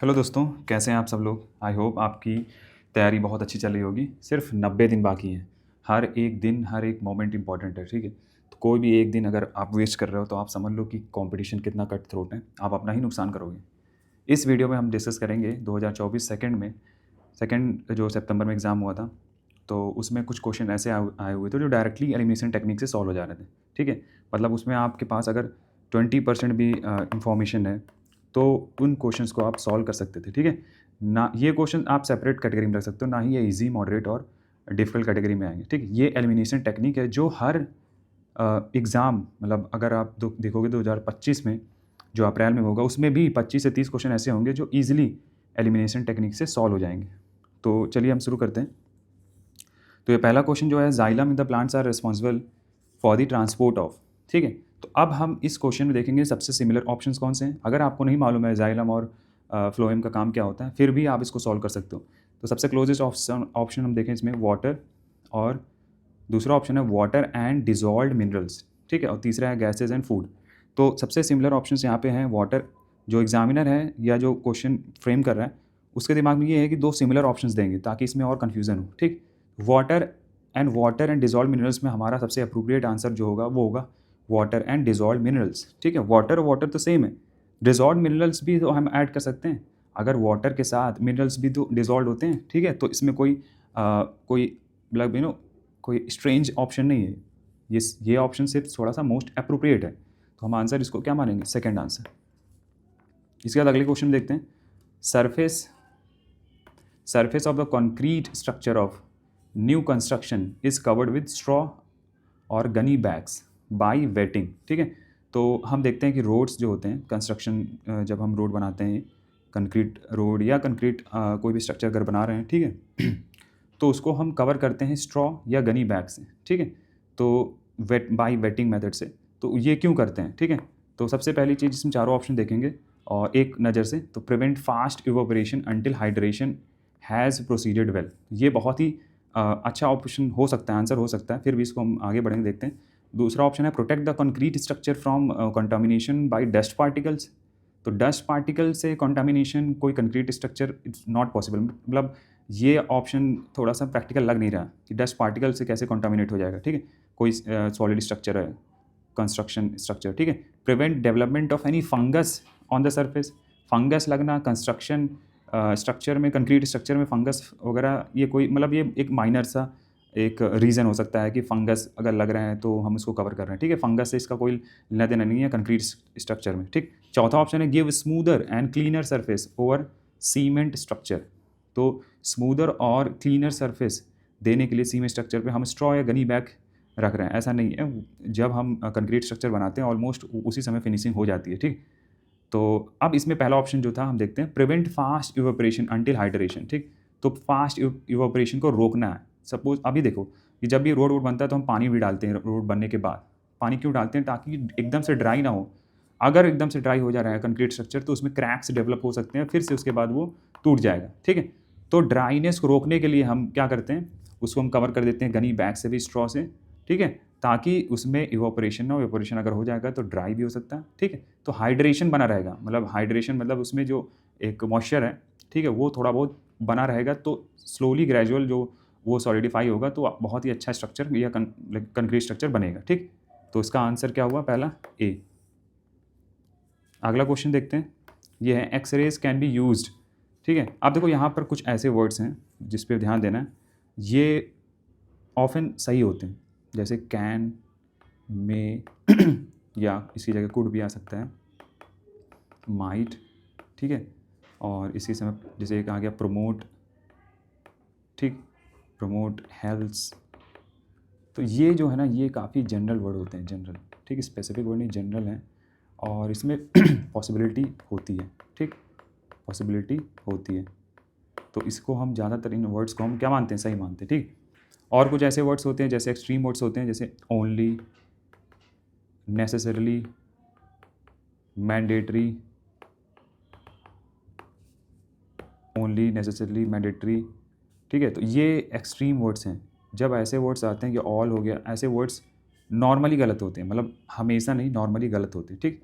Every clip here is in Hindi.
हेलो दोस्तों, कैसे हैं आप सब लोग। आई होप आपकी तैयारी बहुत अच्छी चल रही होगी। सिर्फ 90 दिन बाकी हैं। हर एक दिन, हर एक मोमेंट इंपॉर्टेंट है, ठीक है। तो कोई भी एक दिन अगर आप वेस्ट कर रहे हो तो आप समझ लो कि कंपटीशन कितना कट थ्रोट है, आप अपना ही नुकसान करोगे। इस वीडियो में हम डिस्कस करेंगे 2024 सेकंड जो सितंबर में एग्ज़ाम हुआ था, तो उसमें कुछ क्वेश्चन ऐसे आए हुए थे जो डायरेक्टली एलिमिनेशन टेक्निक से सॉल्व हो जा रहे थे, ठीक है। मतलब उसमें आपके पास अगर 20% भी इंफॉर्मेशन है तो उन क्वेश्चंस को आप सॉल्व कर सकते थे, ठीक है। ना ये क्वेश्चन आप सेपरेट कैटेगरी में रख सकते हो, ना ही ये इजी, मॉडरेट और डिफिकल्ट कैटेगरी में आएंगे, ठीक है। ये एलिमिनेशन टेक्निक है जो हर एग्ज़ाम, मतलब अगर आप देखोगे 2025 में जो अप्रैल में होगा, उसमें भी 25 से 30 क्वेश्चन ऐसे होंगे जो ईजिली एलिमिनेशन टेक्निक से सॉल्व हो जाएंगे। तो चलिए हम शुरू करते हैं। तो ये पहला क्वेश्चन जो है, xylem in the plants are responsible for the transport of, ठीक है। तो अब हम इस क्वेश्चन में देखेंगे सबसे सिमिलर ऑप्शंस कौन से हैं। अगर आपको नहीं मालूम है जाइलम और फ्लोएम का काम क्या होता है, फिर भी आप इसको सॉल्व कर सकते हो। तो सबसे क्लोजेस्ट ऑप्शन हम देखें इसमें वाटर, और दूसरा ऑप्शन है वाटर एंड डिजॉल्व्ड मिनरल्स, ठीक है। और तीसरा है गैसेज एंड फूड। तो सबसे सिमिलर ऑप्शंस यहाँ पे हैं वाटर। जो एग्जामिनर है या जो क्वेश्चन फ्रेम कर रहा है, उसके दिमाग में ये है कि दो सिमिलर ऑप्शंस देंगे ताकि इसमें और कन्फ्यूजन हो, ठीक। वाटर एंड डिजॉल्व मिनरल्स में हमारा सबसे अप्रोप्रिएट आंसर जो होगा वो होगा वाटर एंड डिजॉल्व मिनरल्स, ठीक है। वाटर वाटर तो सेम है, डिजॉल्व मिनरल्स भी तो हम ऐड कर सकते हैं। अगर वाटर के साथ मिनरल्स भी तो डिजॉल्व होते हैं, ठीक है। तो इसमें कोई मतलब कोई स्ट्रेंज ऑप्शन नहीं है। ये ऑप्शन सिर्फ थोड़ा सा मोस्ट अप्रोप्रिएट है, तो हम आंसर इसको क्या मानेंगे, सेकंड आंसर। इसके बाद अगले क्वेश्चन देखते हैं। Surface surface of the concrete structure of new construction is covered with straw और गनी बैग्स बाई वेटिंग, ठीक है। तो हम देखते हैं कि रोड्स जो होते हैं, कंस्ट्रक्शन जब हम रोड बनाते हैं, कंक्रीट रोड या कंक्रीट कोई भी स्ट्रक्चर अगर बना रहे हैं, ठीक है, तो उसको हम कवर करते हैं स्ट्रॉ या गनी बैग से, ठीक है। तो बाई वेटिंग मेथड से। तो ये क्यों करते हैं, ठीक है। तो सबसे पहली चीज़, इसमें चारों ऑप्शन देखेंगे और एक नज़र से, तो prevent fast evaporation until hydration has proceeded well. ये बहुत ही अच्छा ऑप्शन हो सकता है, आंसर हो सकता है, फिर भी इसको हम आगे बढ़ेंगे देखते हैं। दूसरा ऑप्शन है protect the concrete structure from contamination by dust particles. तो डस्ट पार्टिकल से कंटामिनेशन कोई concrete structure it's not possible. मतलब ये ऑप्शन थोड़ा सा प्रैक्टिकल लग नहीं रहा कि डस्ट पार्टिकल से कैसे कंटामिनेट हो जाएगा, ठीक है। कोई सॉलिड स्ट्रक्चर है, कंस्ट्रक्शन स्ट्रक्चर, ठीक है। Prevent development of any fungus on the surface. Fungus लगना कंस्ट्रक्शन स्ट्रक्चर में, कंक्रीट स्ट्रक्चर में फंगस वगैरह, ये कोई मतलब ये एक माइनर सा एक रीज़न हो सकता है कि फंगस अगर लग रहे हैं तो हम इसको कवर कर रहे हैं, ठीक है। फंगस से इसका कोई लेना देना नहीं है कंक्रीट स्ट्रक्चर में, ठीक। चौथा ऑप्शन है give smoother and cleaner surface over cement structure. तो स्मूदर और क्लीनर सरफेस देने के लिए सीमेंट स्ट्रक्चर पे हम स्ट्रॉ या गनी बैग रख रहे हैं, ऐसा नहीं है। जब हम कंक्रीट स्ट्रक्चर बनाते हैं ऑलमोस्ट उसी समय फिनिशिंग हो जाती है, ठीक। तो अब इसमें पहला ऑप्शन जो था हम देखते हैं, prevent fast evaporation until hydration, ठीक। तो फास्ट इवोपरेशन को रोकना है। सपोज अभी देखो कि जब भी रोड बनता है तो हम पानी भी डालते हैं रोड बनने के बाद। पानी क्यों डालते हैं, ताकि एकदम से ड्राई ना हो। अगर एकदम से ड्राई हो जा रहा है कंक्रीट स्ट्रक्चर तो उसमें क्रैक्स डेवलप हो सकते हैं, फिर से उसके बाद वो टूट जाएगा, ठीक है। तो ड्राइनेस को रोकने के लिए हम क्या करते हैं, उसको हम कवर कर देते हैं गनी बैग से भी, स्ट्रॉ से, ठीक है, ताकि उसमें इवोपरेशन ना हो। इवोपरेशन अगर हो जाएगा तो ड्राई भी हो सकता है, ठीक है। तो हाइड्रेशन बना रहेगा, मतलब हाइड्रेशन मतलब उसमें जो एक मॉइस्चर है, ठीक है, वो थोड़ा बहुत बना रहेगा। तो स्लोली ग्रेजुअल जो वो सॉलिडिफाई होगा तो बहुत ही अच्छा स्ट्रक्चर या कंक्रीट स्ट्रक्चर बनेगा, ठीक। तो इसका आंसर क्या हुआ, पहला ए। अगला क्वेश्चन देखते हैं। ये है एक्सरेज कैन बी यूज्ड, ठीक है। अब देखो यहाँ पर कुछ ऐसे वर्ड्स हैं जिस पे ध्यान देना है। ये ऑफन सही होते हैं, जैसे कैन, मे या इसकी जगह कुड भी आ सकता है, माइट, ठीक है। और इसी समय जैसे एक आ गया प्रमोट, ठीक, प्रमोट हेल्प्स। तो ये जो है ना, ये काफ़ी जनरल वर्ड होते हैं, जनरल, ठीक, स्पेसिफिक वर्ड नहीं, जनरल हैं। और इसमें पॉसिबिलिटी होती है, ठीक, पॉसिबिलिटी होती है। तो इसको हम ज़्यादातर इन वर्ड्स को हम क्या मानते हैं, सही मानते हैं, ठीक। और कुछ ऐसे वर्ड्स होते हैं जैसे एक्सट्रीम वर्ड्स होते हैं, जैसे only, necessarily, mandatory, only, necessarily, mandatory, ठीक है। तो ये एक्सट्रीम वर्ड्स हैं। जब ऐसे वर्ड्स आते हैं कि ऑल हो गया, ऐसे वर्ड्स नॉर्मली गलत होते हैं, मतलब हमेशा नहीं, नॉर्मली गलत होते हैं, ठीक।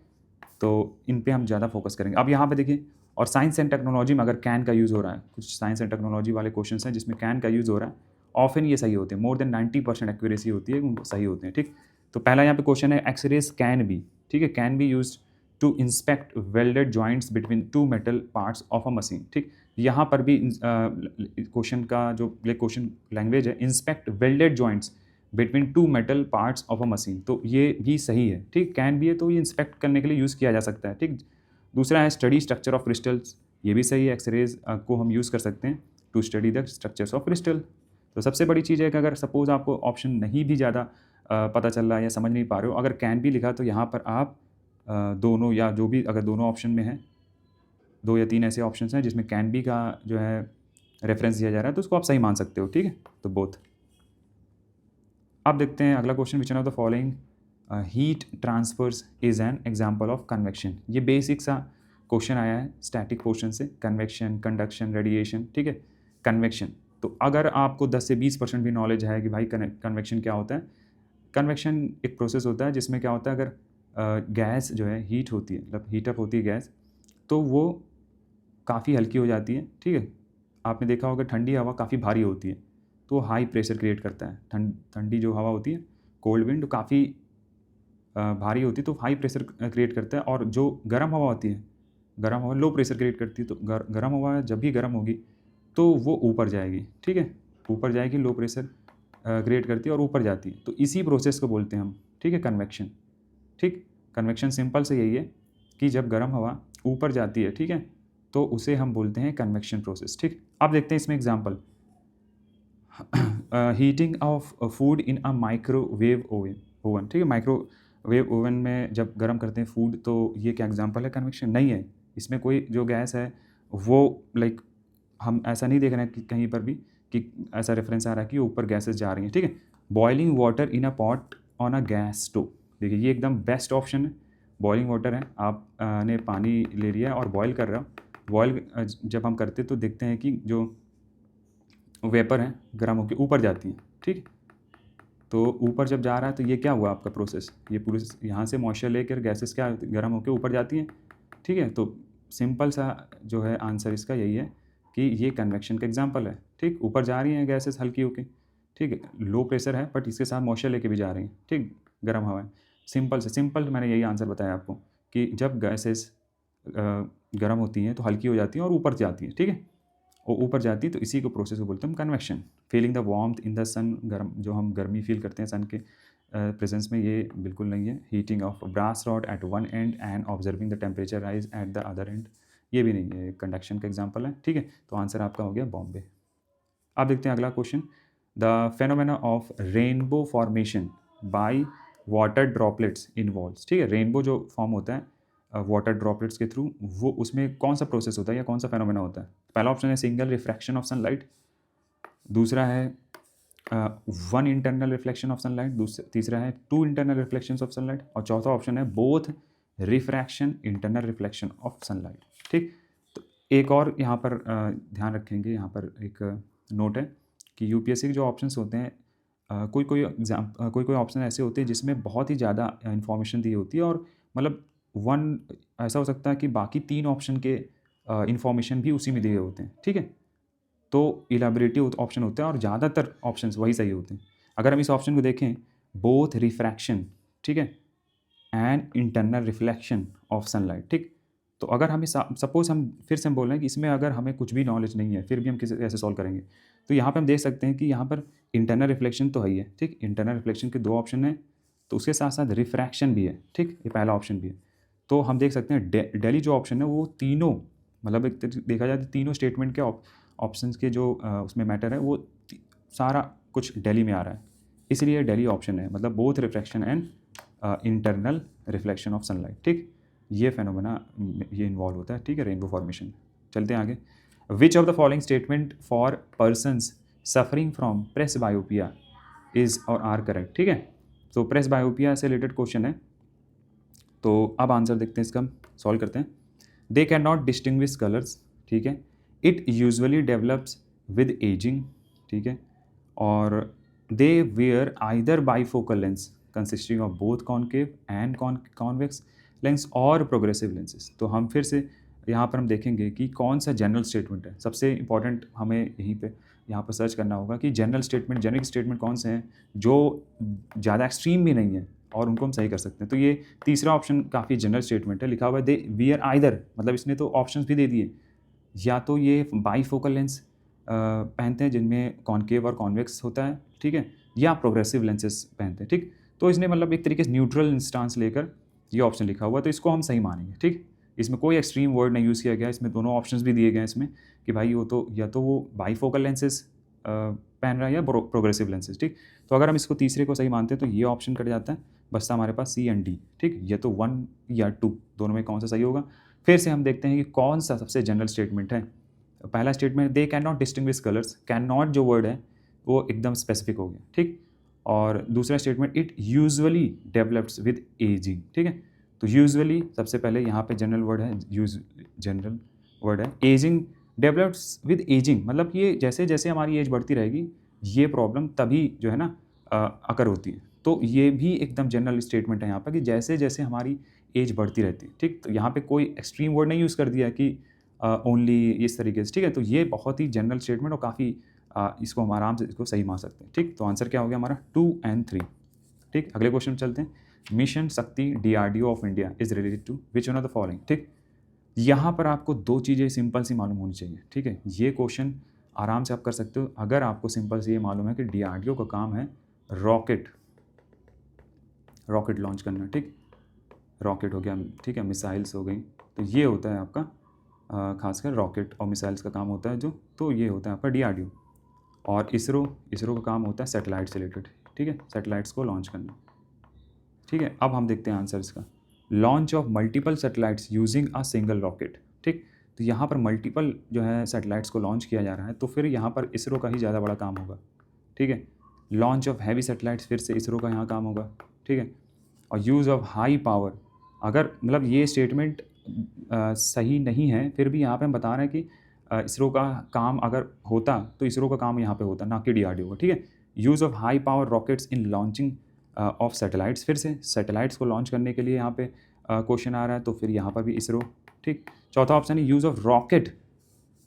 तो इन पे हम ज़्यादा फोकस करेंगे। अब यहाँ पे देखिए और साइंस एंड टेक्नोलॉजी में अगर कैन का यूज़ हो रहा है, कुछ साइंस एंड टेक्नोलॉजी वाले क्वेश्चन हैं जिसमें कैन का यूज़ हो रहा है, ऑफन ये सही होते हैं, मोर देन 90% एक्यूरेसी होती है, वो सही होते हैं। ठीक, तो पहला यहाँ पे क्वेश्चन है एक्सरेज कैन बी, ठीक है, can be use to inspect welded joints between two metal parts of a machine. ठीक, यहाँ पर भी क्वेश्चन का जो क्वेश्चन लैंग्वेज है, inspect welded joints between two metal parts of a machine, तो ये भी सही है। ठीक, कैन भी है तो ये इंस्पेक्ट करने के लिए यूज़ किया जा सकता है। ठीक, दूसरा है स्टडी स्ट्रक्चर ऑफ क्रिस्टल्स, ये भी सही है, एक्सरेज को हम यूज़ कर सकते हैं to study the structures of crystal. तो सबसे बड़ी चीज़ है कि अगर सपोज़ आपको ऑप्शन नहीं भी ज़्यादा पता चल रहा है या समझ नहीं पा रहे हो, अगर कैन भी लिखा तो यहाँ पर आप दोनों या जो भी, अगर दोनों ऑप्शन में है, 2 या 3 ऐसे ऑप्शंस हैं जिसमें कैन बी का जो है रेफरेंस दिया जा रहा है, तो उसको आप सही मान सकते हो। ठीक है, तो बोथ। अब देखते हैं अगला question, which one of the following heat transfers is an example of convection. ये बेसिक सा क्वेश्चन आया है स्टैटिक पोर्शन से, कन्वेक्शन, कंडक्शन, रेडिएशन। ठीक है, कन्वेक्शन, तो अगर आपको 10 से 20% भी नॉलेज है कि भाई कन्वेक्शन क्या होता है, कन्वेक्शन एक प्रोसेस होता है जिसमें क्या होता है, अगर गैस जो है हीट होती है, मतलब हीटअप होती है गैस, तो वो काफ़ी हल्की हो जाती है। ठीक है, आपने देखा होगा ठंडी हवा काफ़ी भारी होती है, तो हाई प्रेशर क्रिएट करता है। ठंडी जो हवा होती है, कोल्ड विंड, काफ़ी भारी होती है तो हाई प्रेशर क्रिएट करता है, और जो गर्म हवा होती है, गर्म हवा लो प्रेशर क्रिएट करती है। तो गर्म हवा जब भी गर्म होगी तो वो ऊपर जाएगी। ठीक है, ऊपर जाएगी, लो प्रेशर क्रिएट करती है और ऊपर जाती है, तो इसी प्रोसेस को बोलते हैं हम, ठीक है, कन्वेक्शन। ठीक, कन्वेक्शन सिंपल से यही है कि जब गर्म हवा ऊपर जाती है, ठीक है, तो उसे हम बोलते हैं कन्वेक्शन प्रोसेस। ठीक, अब देखते हैं इसमें example, heating of food in a microwave oven. ठीक है, माइक्रोवेव ओवन में जब गर्म करते हैं फूड, तो ये क्या एग्जांपल है कन्वेक्शन? नहीं है। इसमें कोई जो गैस है वो लाइक हम ऐसा नहीं देख रहे हैं कि कहीं पर भी कि ऐसा रेफरेंस आ रहा है कि ऊपर गैसेस जा रही हैं। ठीक है, boiling water in a pot on a gas stove, देखिए ये एकदम बेस्ट ऑप्शन है। बॉइलिंग वाटर है, आप ने पानी ले लिया और बॉयल कर रहा हो, बॉयल जब हम करते तो देखते हैं कि जो वेपर है गर्म होकर ऊपर जाती है। ठीक, तो ऊपर जब जा रहा है तो ये क्या हुआ आपका प्रोसेस, ये पूरे यहाँ से मॉइस्चर लेकर गैसेस क्या गर्म होकर ऊपर जाती हैं। ठीक है, तो सिंपल सा जो है आंसर इसका यही है कि ये कन्वेक्शन का एग्जांपल है। ठीक, ऊपर जा रही हैं गैसेस हल्की होके, ठीक है, लो प्रेशर है बट इसके साथ मॉइस्चर लेके भी जा रही हैं। ठीक, गर्म हवा है, सिंपल से सिंपल मैंने यही आंसर बताया आपको कि जब गैसेस गर्म होती हैं तो हल्की हो जाती हैं और ऊपर जाती हैं। ठीक है, और ऊपर जाती है तो इसी को प्रोसेस को बोलते हैं हम convection. Feeling the warmth in the sun, गर्म जो हम गर्मी फील करते हैं सन के प्रेजेंस में, ये बिल्कुल नहीं है। Heating of brass rod at one end and observing the temperature rise at the other end, ये भी नहीं है, कंडक्शन का एग्जाम्पल है। ठीक है, तो आंसर आपका हो गया बॉम्बे। अब देखते हैं अगला question, the phenomena of rainbow formation by water droplets involves. ठीक है, रेनबो जो फॉर्म होता है वाटर ड्रॉपलेट्स के थ्रू, वो उसमें कौन सा प्रोसेस होता है या कौन सा फेनोमेना होता है? पहला ऑप्शन है सिंगल रिफ्रैक्शन ऑफ सनलाइट, दूसरा है one internal reflection of sunlight, तीसरा है two internal reflection of sunlight, और चौथा ऑप्शन है both refraction internal reflection of sunlight. ठीक, तो एक और यहाँ पर ध्यान रखेंगे, यहाँ पर एक नोट है कि यूपीएससी के जो ऑप्शंस होते हैं, कोई कोई ऑप्शन ऐसे होते हैं जिसमें बहुत ही ज़्यादा इन्फॉर्मेशन दी होती है, और मतलब वन ऐसा हो सकता है कि बाकी 3 ऑप्शन के इन्फॉर्मेशन भी उसी में दिए होते हैं। ठीक है, तो इलाबरेटिव ऑप्शन होता है और ज़्यादातर ऑप्शंस वही सही होते हैं। अगर हम इस ऑप्शन को देखें, बोथ रिफ्रैक्शन, ठीक है, and internal reflection of sunlight. ठीक, तो अगर हमें सपोज हम फिर से हम बोल रहे हैं कि इसमें अगर हमें कुछ भी नॉलेज नहीं है फिर भी हम कैसे सॉल्व करेंगे, तो यहाँ पे हम देख सकते हैं कि यहाँ पर इंटरनल रिफ्लेक्शन तो है ही है। ठीक, इंटरनल रिफ्लेक्शन के 2 ऑप्शन हैं, तो उसके साथ साथ रिफ्रैक्शन भी है। ठीक, ये पहला ऑप्शन भी है, तो हम देख सकते हैं डेली जो ऑप्शन है वो तीनों, मतलब एक देखा जाए तो तीनों स्टेटमेंट के ऑप्शंस के जो उसमें मैटर है वो सारा कुछ डेली में आ रहा है, इसलिए डेली ऑप्शन है, मतलब both refraction and internal reflection of sunlight. ठीक, ये फेनोमेना ये इन्वॉल्व होता है। ठीक है, रेनबो फॉर्मेशन। चलते हैं आगे, which of the following statement for persons suffering from presbyopia is और आर करेक्ट। ठीक है, तो प्रेस बायोपिया से रिलेटेड क्वेश्चन है, तो अब आंसर देखते हैं, इसका हम सॉल्व करते हैं। They can not distinguish colours, ठीक है, it usually develops with ageing, ठीक है, और they wear either bifocal lens consisting of both concave and convex lens और प्रोग्रेसिव लेंसेज। तो हम फिर से यहाँ पर हम देखेंगे कि कौन सा जनरल स्टेटमेंट है। सबसे इम्पॉर्टेंट हमें यहाँ पर सर्च करना होगा कि जनरल स्टेटमेंट, जेनेरिक स्टेटमेंट कौन से हैं जो ज़्यादा एक्सट्रीम भी नहीं है और उनको हम सही कर सकते हैं। तो ये तीसरा ऑप्शन काफ़ी जनरल स्टेटमेंट है, लिखा हुआ है दे वियर आइदर, मतलब इसने तो ऑप्शंस भी दे दिए, या तो ये बाईफोकल लेंस पहनते हैं जिनमें कॉनकेव और कॉन्वेक्स होता है, ठीक है, या प्रोग्रेसिव लेंसेज पहनते हैं, ठीक। तो इसने मतलब एक तरीके से न्यूट्रल इंस्टांस लेकर ये ऑप्शन लिखा हुआ है, तो इसको हम सही मानेंगे, ठीक। इसमें कोई एक्सट्रीम वर्ड नहीं यूज़ किया गया, इसमें दोनों ऑप्शंस भी दिए गए हैं इसमें कि भाई वो तो या तो वो बाईफोकल लेंसेज पहन रहा है या प्रोग्रेसिव लेंसेज, ठीक। तो अगर हम इसको तीसरे को सही मानते हैं तो ये ऑप्शन कट जाता है, बचता हमारे पास सी एंड डी, ठीक। ये तो 1 या 2 दोनों में कौन सा सही होगा। फिर से हम देखते हैं कि कौन सा सबसे जनरल स्टेटमेंट है। पहला statement they can not distinguish colours, can not जो वर्ड है वो एकदम स्पेसिफिक हो गया, ठीक। और दूसरा statement it usually develops with ageing, ठीक है। तो यूजुअली सबसे पहले यहाँ पे जनरल वर्ड है, जनरल वर्ड है। एजिंग डेवलप्स विद एजिंग, मतलब ये जैसे जैसे हमारी एज बढ़ती रहेगी ये प्रॉब्लम तभी जो है ना अकर होती है। तो ये भी एकदम जनरल स्टेटमेंट है यहाँ पर कि जैसे जैसे हमारी एज बढ़ती रहती है, ठीक। तो यहाँ पे कोई एक्सट्रीम वर्ड नहीं यूज़ कर दिया कि ओनली इस तरीके से, ठीक है। तो ये बहुत ही जनरल स्टेटमेंट और काफ़ी इसको हम आराम से इसको सही मान सकते हैं, ठीक। तो आंसर क्या हो गया हमारा 2 और 3, ठीक। अगले क्वेश्चन चलते हैं। Mission Shakti DRDO of India is related to which one of the following, ठीक। यहाँ पर आपको 2 चीज़ें सिंपल सी मालूम होनी चाहिए, ठीक है। ये क्वेश्चन आराम से आप कर सकते हो अगर आपको सिंपल से ये मालूम है कि DRDO का काम है रॉकेट लॉन्च करना, ठीक। रॉकेट हो गया, ठीक है, मिसाइल्स हो गई, तो ये होता है आपका खासकर रॉकेट और मिसाइल्स का काम होता है जो, तो ये होता है आपका DRDO। और इसरो का काम होता है सैटेलाइट से रिलेटेड, ठीक है, सैटेलाइट्स को लॉन्च करना, ठीक है। अब हम देखते हैं आंसर इसका। Launch of multiple satellites using a single rocket, ठीक। तो यहाँ पर मल्टीपल जो है सैटेलाइट्स को लॉन्च किया जा रहा है, तो फिर यहाँ पर इसरो का ही ज़्यादा बड़ा काम होगा, ठीक है। लॉन्च ऑफ हैवी सैटेलाइट्स फिर से इसरो का यहाँ काम होगा, ठीक है। और यूज़ ऑफ हाई पावर, अगर मतलब ये स्टेटमेंट सही नहीं है फिर भी यहाँ पे हम बता रहे हैं कि इसरो का काम अगर होता तो इसरो का काम यहाँ पे होता, ना कि DRDO का, ठीक है। Use of high power rockets in launching of satellites, फिर से सैटेलाइट्स को लॉन्च करने के लिए यहाँ पे क्वेश्चन आ रहा है, तो फिर यहाँ पर भी इसरो, ठीक। चौथा ऑप्शन है use of rocket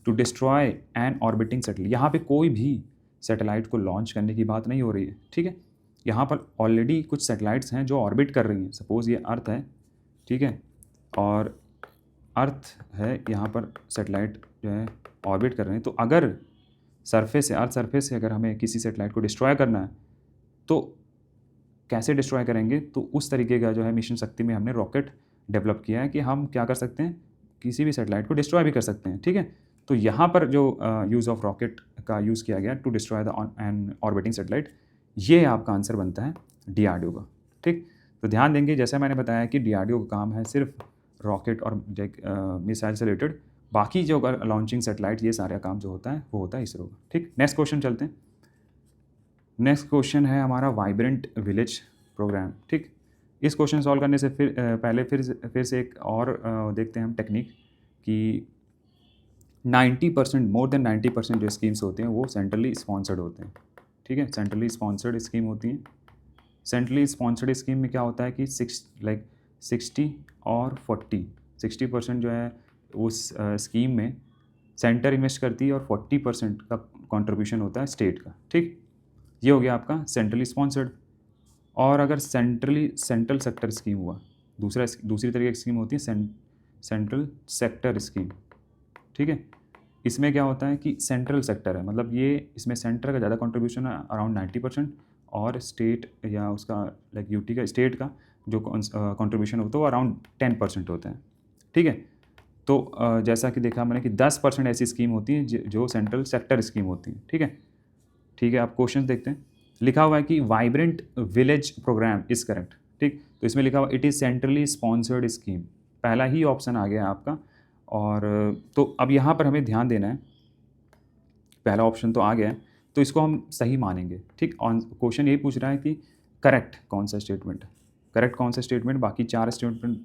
to destroy an orbiting satellite, यहाँ पे कोई भी सैटेलाइट को लॉन्च करने की बात नहीं हो रही है, ठीक है। यहाँ पर ऑलरेडी कुछ सैटेलाइट्स हैं जो ऑर्बिट कर रही हैं, सपोज़ ये अर्थ है, ठीक है, और अर्थ है यहाँ पर सैटेलाइट जो है ऑर्बिट कर रहे हैं, तो अगर अर्थ सरफेस से अगर हमें किसी सैटेलाइट को डिस्ट्रॉय करना है तो कैसे डिस्ट्रॉय करेंगे, तो उस तरीके का जो है मिशन शक्ति में हमने रॉकेट डेवलप किया है कि हम क्या कर सकते हैं, किसी भी सैटेलाइट को डिस्ट्रॉय भी कर सकते हैं, ठीक है। तो यहाँ पर जो यूज़ ऑफ रॉकेट का यूज़ किया गया to destroy the an orbiting satellite, ये आपका आंसर बनता है DRDO का, ठीक। तो ध्यान देंगे जैसा मैंने बताया कि DRDO का काम है सिर्फ रॉकेट और मिसाइल से रिलेटेड, बाकी जो लॉन्चिंग सैटेलाइट ये सारा काम जो होता है वो होता है इसरो का, ठीक। नेक्स्ट क्वेश्चन चलते हैं। नेक्स्ट क्वेश्चन है हमारा वाइब्रेंट विलेज प्रोग्राम, ठीक। इस क्वेश्चन सॉल्व करने से पहले फिर से एक और देखते हैं हम टेक्निक कि 90%, मोर देन 90% जो स्कीम्स होते हैं वो सेंट्रली स्पॉन्सर्ड होते हैं, ठीक है। सेंट्रली स्पॉन्सर्ड स्कीम होती हैं। सेंट्रली स्पॉन्सर्ड स्कीम में क्या होता है कि 60 और 60% जो है उस स्कीम में सेंटर इन्वेस्ट करती है और 40% का कंट्रीब्यूशन होता है स्टेट का, ठीक। ये हो गया आपका सेंट्रली स्पॉन्सर्ड। और अगर सेंट्रल सेक्टर स्कीम हुआ, दूसरी तरीके की स्कीम होती है सेंट्रल सेक्टर स्कीम, ठीक है। इसमें क्या होता है कि सेंट्रल सेक्टर है, मतलब ये इसमें सेंटर का ज़्यादा कंट्रीब्यूशन है अराउंड 90%, और स्टेट या उसका लाइक यूटी का स्टेट का जो कंट्रीब्यूशन होता है वो अराउंड 10% होता है, ठीक है। तो जैसा कि देखा मैंने कि 10% ऐसी स्कीम होती है जो सेंट्रल सेक्टर स्कीम होती है, ठीक है। ठीक है, आप क्वेश्चन देखते हैं। लिखा हुआ है कि vibrant village program is correct, ठीक। तो इसमें लिखा हुआ it is centrally sponsored scheme, पहला ही ऑप्शन आ गया आपका। और तो अब यहाँ पर हमें ध्यान देना है, पहला ऑप्शन तो आ गया है तो इसको हम सही मानेंगे, ठीक। क्वेश्चन यही पूछ रहा है कि करेक्ट कौन सा स्टेटमेंट, बाकी 4 स्टेटमेंट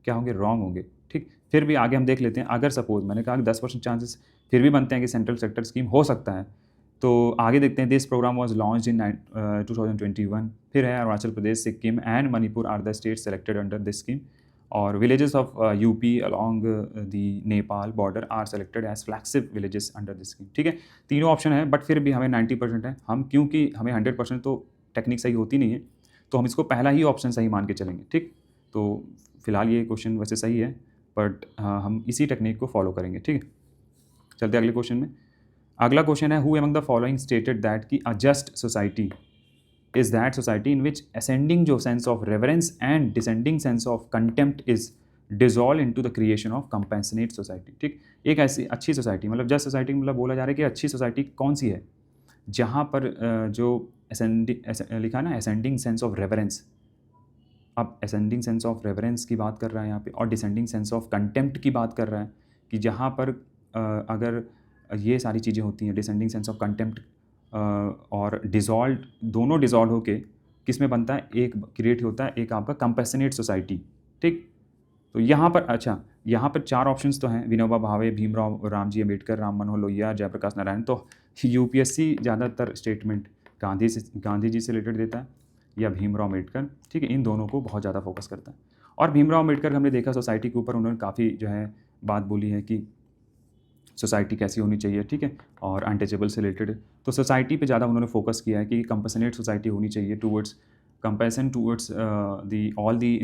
क्या होंगे, रॉन्ग होंगे, ठीक। फिर भी आगे हम देख लेते हैं। अगर सपोज मैंने कहा कि 10% चांसेस फिर भी बनते हैं कि सेंट्रल सेक्टर स्कीम हो सकता है, तो आगे देखते हैं। This programme was launched in 2021। फिर है Arunachal Pradesh, Sikkim and Manipur are the state selected under this scheme. और villages of UP along the Nepal border are selected as flagship villages under this scheme. ठीक है, तीनों ऑप्शन है बट फिर भी हमें 90% है। हम क्योंकि हमें 100% तो टेक्निक सही होती नहीं है, तो हम इसको पहला ही ऑप्शन सही मान के चलेंगे। ठीक, तो फिलहाल ये क्वेश्चन वैसे सही है बट हम इसी टेक्निक को फॉलो करेंगे। ठीक है, चलते अगले क्वेश्चन में। अगला क्वेश्चन है, who among the following stated that कि a just society is that society in which ascending जो sense of reverence and descending sense of contempt is dissolve into the creation of compassionate society। ठीक, एक ऐसी अच्छी सोसाइटी, मतलब जस्ट सोसाइटी मतलब बोला जा रहा है कि अच्छी सोसाइटी कौन सी है, जहाँ पर जो लिखा ना असेंडिंग सेंस ऑफ रेवरेंस, अब असेंडिंग सेंस ऑफ रेवरेंस की बात कर रहा है यहाँ पे, और डिसेंडिंग सेंस ऑफ कंटेम्प्ट की बात कर रहा है कि जहाँ पर अगर ये सारी चीज़ें होती हैं, डिसेंडिंग सेंस ऑफ कंटेम्प्ट और डिज़ॉल्व, दोनों डिज़ॉल्व होके किस में बनता है, एक क्रिएट होता है एक आपका कंपैशनेट सोसाइटी। ठीक, तो यहाँ पर अच्छा, यहाँ पर 4 ऑप्शंस तो हैं, विनोबा भावे, भीमराव रामजी अम्बेडकर, राम मनोहर लोहिया, जयप्रकाश नारायण। तो यूपीएससी ज़्यादातर स्टेटमेंट गांधी जी से रिलेटेड देता है या भीमराव अम्बेडकर। ठीक है, इन दोनों को बहुत ज़्यादा फोकस करता है। और भीमराव अम्बेडकर हमने देखा सोसाइटी के ऊपर उन्होंने काफ़ी जो है बात बोली है कि सोसाइटी कैसी होनी चाहिए। ठीक है, और अनटचेबल से रिलेटेड, तो सोसाइटी पे ज़्यादा उन्होंने फोकस किया है कि कंपैशनेट सोसाइटी होनी चाहिए towards compassion towards the all the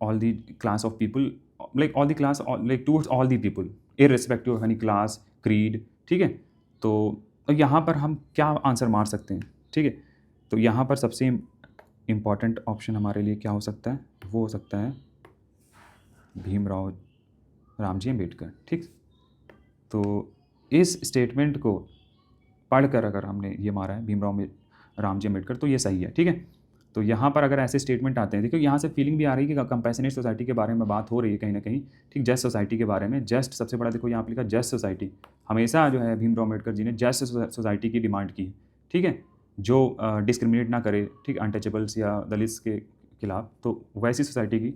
all the class of people, like all the class like towards all the people irrespective of any class creed। ठीक है, तो यहाँ पर हम क्या आंसर मार सकते हैं। ठीक है, तो यहाँ पर सबसे इम्पॉर्टेंट ऑप्शन हमारे लिए क्या हो सकता है, वो हो सकता है भीमराव रामजी अम्बेडकर। ठीक, तो इस स्टेटमेंट को पढ़कर अगर हमने ये मारा है भीमराव रामजी अम्बेडकर, तो ये सही है। ठीक है, तो यहाँ पर अगर ऐसे स्टेटमेंट आते हैं, देखो यहाँ से फीलिंग भी आ रही है कि कंपैशनेट सोसाइटी के बारे में बात हो रही है कहीं ना कहीं। ठीक, जस्ट सोसाइटी के बारे में, जस्ट सबसे बड़ा देखो यहाँ पर लिखा जस्ट सोसाइटी, हमेशा जो है भीमराव अम्बेडकर जी ने जस्ट सोसाइटी की डिमांड की। ठीक है, जो डिस्क्रिमिनेट ना करे, ठीक, अनटचेबल्स या दलित्स के खिलाफ, तो वैसी सोसाइटी की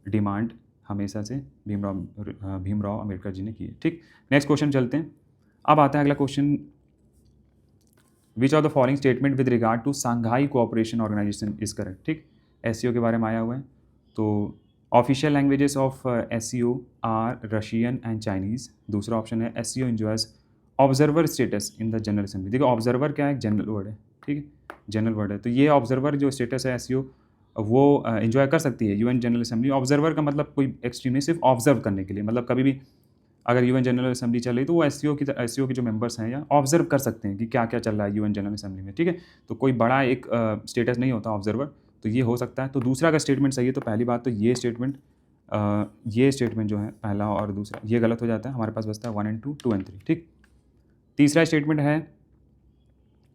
डिमांड हमेशा से भीमराव अम्बेडकर जी ने की है। ठीक, नेक्स्ट क्वेश्चन चलते हैं। अब आता है अगला question, which of the following statement with regard to Shanghai cooperation organization is correct. ठीक, एससीओ के बारे में आया हुआ है, तो official languages of SCO are Russian and Chinese. दूसरा ऑप्शन है SCO enjoys observer status in the general assembly. देखो ऑब्जर्वर क्या है, एक जनरल वर्ड है। ठीक है, जनरल वर्ड है, तो ये ऑब्जर्वर जो स्टेटस है एससीओ वो एंजॉय कर सकती है यूएन जनरल असेंबली। ऑब्जर्वर का मतलब कोई एक्सट्रीमली सिर्फ ऑब्जर्व करने के लिए, मतलब कभी भी अगर यूएन जनरल असेंबली चल रही तो वो एससीओ के जो मेंबर्स हैं या ऑब्जर्व कर सकते हैं कि क्या क्या चल रहा है यूएन जनरल असेंबली में। ठीक है, तो कोई बड़ा एक स्टेटस नहीं होता ऑब्जर्वर, तो ये हो सकता है। तो दूसरा का स्टेटमेंट सही है, तो पहली बात तो ये स्टेटमेंट जो है पहला और दूसरा ये गलत हो जाता है, हमारे पास बचता है 1 and 2, 2 and 3। ठीक, तीसरा स्टेटमेंट है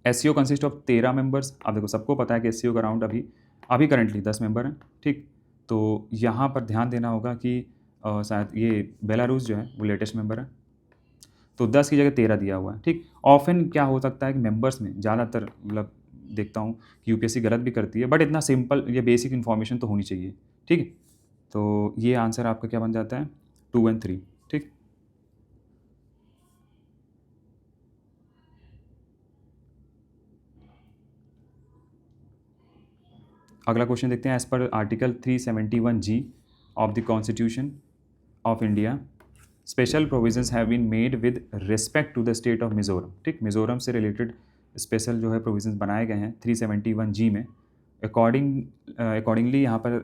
एससीओ कंसिस्ट ऑफ 13 मेंबर्स। अब देखो सबको पता है कि एससीओ का अराउंड अभी करंटली 10 मेंबर हैं। ठीक, तो यहाँ पर ध्यान देना होगा कि शायद ये बेलारूस जो है वो लेटेस्ट मेंबर है, तो 10 की जगह 13 दिया हुआ है। ठीक, ऑफन क्या हो सकता है कि मेंबर्स में ज़्यादातर मतलब देखता हूँ कि यूपीएससी गलत भी करती है, बट इतना सिंपल ये बेसिक इन्फॉर्मेशन तो होनी चाहिए। ठीक है, तो ये आंसर आपका क्या बन जाता है, 2 and 3। ठीक, अगला क्वेश्चन देखते हैं। एज पर article 371G of the constitution of India special provisions have been made with respect to the state of Mizoram. ठीक, मिज़ोरम से रिलेटेड स्पेशल जो है प्रोविजंस बनाए गए हैं 371G में। अकॉर्डिंगली यहाँ पर